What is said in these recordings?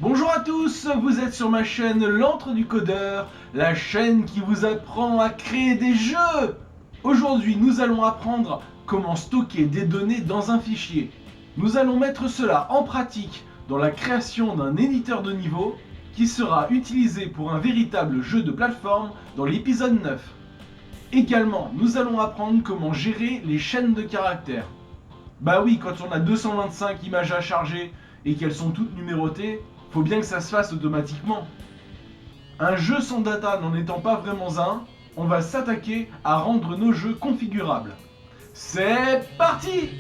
Bonjour à tous, vous êtes sur ma chaîne L'Antre du Codeur, la chaîne qui vous apprend à créer des jeux. Aujourd'hui, nous allons apprendre comment stocker des données dans un fichier. Nous allons mettre cela en pratique dans la création d'un éditeur de niveau qui sera utilisé pour un véritable jeu de plateforme dans l'épisode 9. Également, nous allons apprendre comment gérer les chaînes de caractères. Bah oui, quand on a 225 images à charger et qu'elles sont toutes numérotées, faut bien que ça se fasse automatiquement. Un jeu sans data n'en étant pas vraiment un, on va s'attaquer à rendre nos jeux configurables. C'est parti!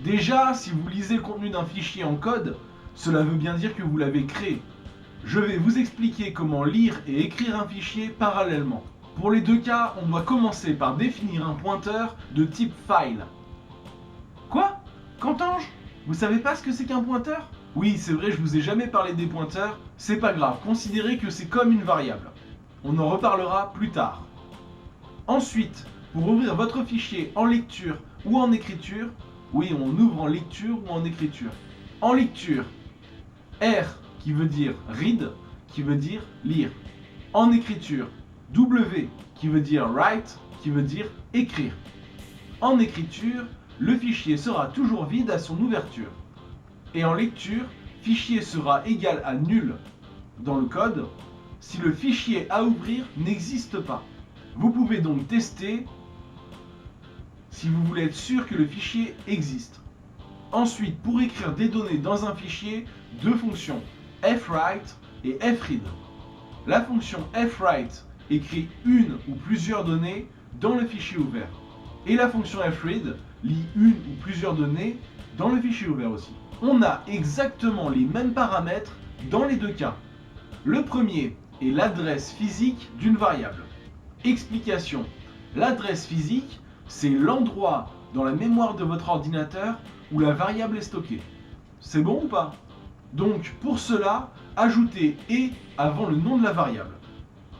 Déjà, si vous lisez le contenu d'un fichier en code, cela veut bien dire que vous l'avez créé. Je vais vous expliquer comment lire et écrire un fichier parallèlement. Pour les deux cas, on doit commencer par définir un pointeur de type file. Quoi? Qu'entends-je? Vous savez pas ce que c'est qu'un pointeur? Oui, c'est vrai, je vous ai jamais parlé des pointeurs, c'est pas grave, considérez que c'est comme une variable. On en reparlera plus tard. Ensuite, pour ouvrir votre fichier en lecture ou en écriture, oui, on ouvre en lecture ou en écriture. En lecture, R qui veut dire read, qui veut dire lire. En écriture, W qui veut dire write, qui veut dire écrire. En écriture, le fichier sera toujours vide à son ouverture. Et en lecture, fichier sera égal à nul dans le code si le fichier à ouvrir n'existe pas. Vous pouvez donc tester si vous voulez être sûr que le fichier existe. Ensuite, pour écrire des données dans un fichier, deux fonctions, fwrite et fread. La fonction fwrite écrit une ou plusieurs données dans le fichier ouvert. Et la fonction fread lit une ou plusieurs données dans le fichier ouvert aussi. On a exactement les mêmes paramètres dans les deux cas. Le premier est l'adresse physique d'une variable. Explication. L'adresse physique, c'est l'endroit dans la mémoire de votre ordinateur où la variable est stockée. C'est bon ou pas? Donc pour cela, ajoutez « et » avant le nom de la variable.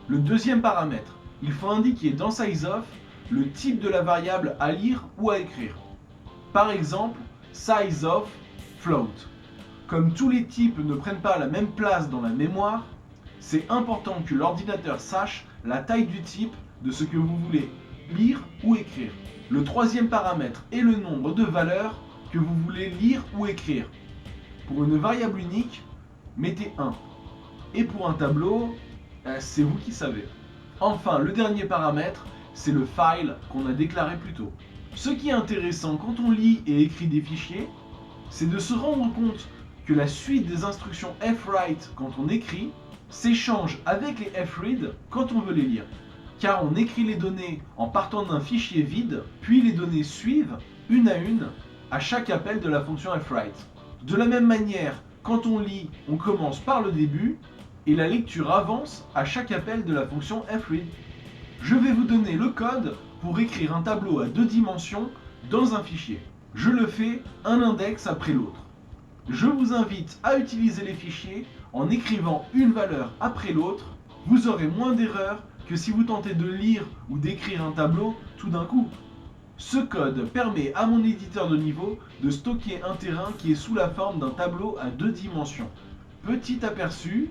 Le deuxième paramètre, il faut indiquer dans sizeof le type de la variable à lire ou à écrire. Par exemple, sizeof float. Comme tous les types ne prennent pas la même place dans la mémoire, c'est important que l'ordinateur sache la taille du type de ce que vous voulez lire ou écrire. Le troisième paramètre est le nombre de valeurs que vous voulez lire ou écrire. Pour une variable unique, mettez 1. Et pour un tableau, c'est vous qui savez. Enfin, le dernier paramètre, c'est le file qu'on a déclaré plus tôt. Ce qui est intéressant quand on lit et écrit des fichiers, c'est de se rendre compte que la suite des instructions fwrite quand on écrit s'échange avec les fread quand on veut les lire. Car on écrit les données en partant d'un fichier vide, puis les données suivent, une à chaque appel de la fonction fwrite. De la même manière, quand on lit, on commence par le début, et la lecture avance à chaque appel de la fonction fread. Je vais vous donner le code pour écrire un tableau à 2 dimensions dans un fichier. Je le fais un index après l'autre. Je vous invite à utiliser les fichiers en écrivant une valeur après l'autre. Vous aurez moins d'erreurs que si vous tentez de lire ou d'écrire un tableau tout d'un coup. Ce code permet à mon éditeur de niveau de stocker un terrain qui est sous la forme d'un tableau à 2 dimensions. Petit aperçu.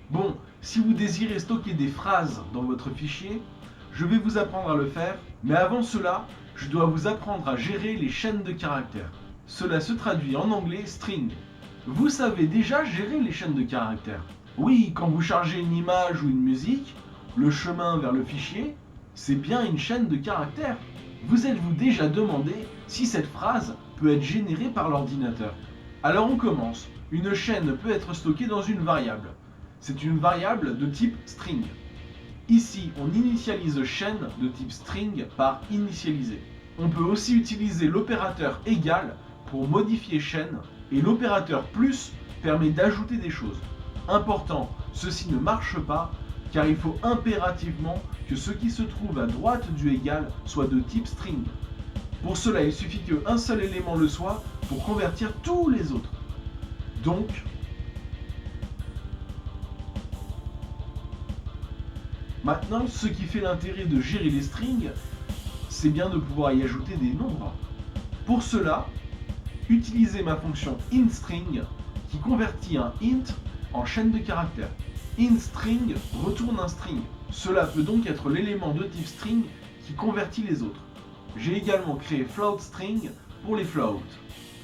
Bon, si vous désirez stocker des phrases dans votre fichier, je vais vous apprendre à le faire, mais avant cela, je dois vous apprendre à gérer les chaînes de caractères. Cela se traduit en anglais string. Vous savez déjà gérer les chaînes de caractères. Oui, quand vous chargez une image ou une musique, le chemin vers le fichier, c'est bien une chaîne de caractères. Vous êtes-vous déjà demandé si cette phrase peut être générée par l'ordinateur? Alors on commence. Une chaîne peut être stockée dans une variable. C'est une variable de type string. Ici, on initialise chaîne de type string par initialiser. On peut aussi utiliser l'opérateur égal pour modifier chaîne et l'opérateur plus permet d'ajouter des choses. Important, ceci ne marche pas car il faut impérativement que ce qui se trouve à droite du égal soit de type string. Pour cela, il suffit qu'un seul élément le soit pour convertir tous les autres. Donc, maintenant, ce qui fait l'intérêt de gérer les strings, c'est bien de pouvoir y ajouter des nombres. Pour cela, utilisez ma fonction inString qui convertit un int en chaîne de caractères. InString retourne un string. Cela peut donc être l'élément de type string qui convertit les autres. J'ai également créé floatString pour les floats.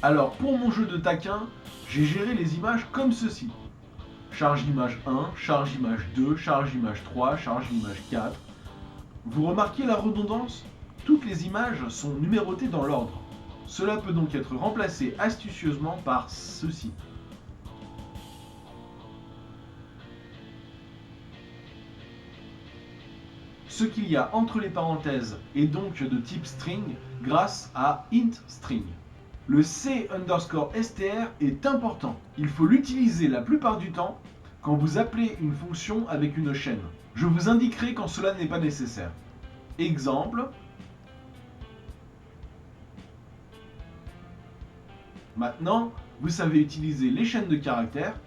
Alors pour mon jeu de taquin, j'ai géré les images comme ceci. Charge image 1, charge image 2, charge image 3, charge image 4. Vous remarquez la redondance? Toutes les images sont numérotées dans l'ordre. Cela peut donc être remplacé astucieusement par ceci. Ce qu'il y a entre les parenthèses est donc de type string grâce à intString. Le C_str est important. Il faut l'utiliser la plupart du temps quand vous appelez une fonction avec une chaîne. Je vous indiquerai quand cela n'est pas nécessaire. Exemple. Maintenant, vous savez utiliser les chaînes de caractères.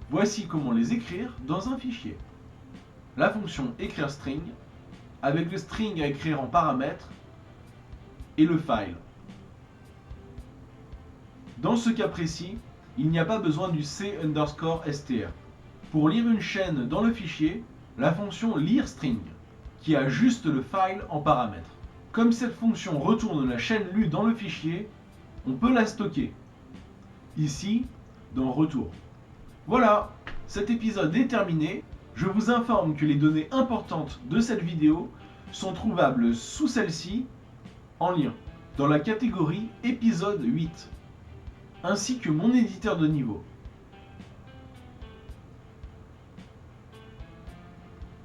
Voici comment les écrire dans un fichier. La fonction écrire string, avec le string à écrire en paramètres, et le file. Dans ce cas précis, il n'y a pas besoin du C_str. Pour lire une chaîne dans le fichier, la fonction lire string, qui a juste le file en paramètres. Comme cette fonction retourne la chaîne lue dans le fichier, on peut la stocker. Ici, dans retour. Voilà, cet épisode est terminé. Je vous informe que les données importantes de cette vidéo sont trouvables sous celle-ci, en lien, dans la catégorie épisode 8, ainsi que mon éditeur de niveau.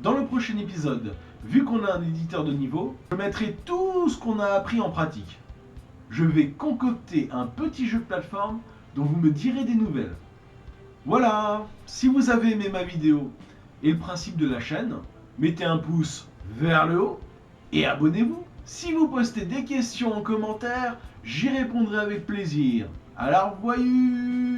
Dans le prochain épisode, vu qu'on a un éditeur de niveau, je mettrai tout ce qu'on a appris en pratique. Je vais concocter un petit jeu de plateforme dont vous me direz des nouvelles. Voilà, si vous avez aimé ma vidéo et le principe de la chaîne, mettez un pouce vers le haut et abonnez-vous. Si vous postez des questions en commentaire, j'y répondrai avec plaisir. Alors voyou!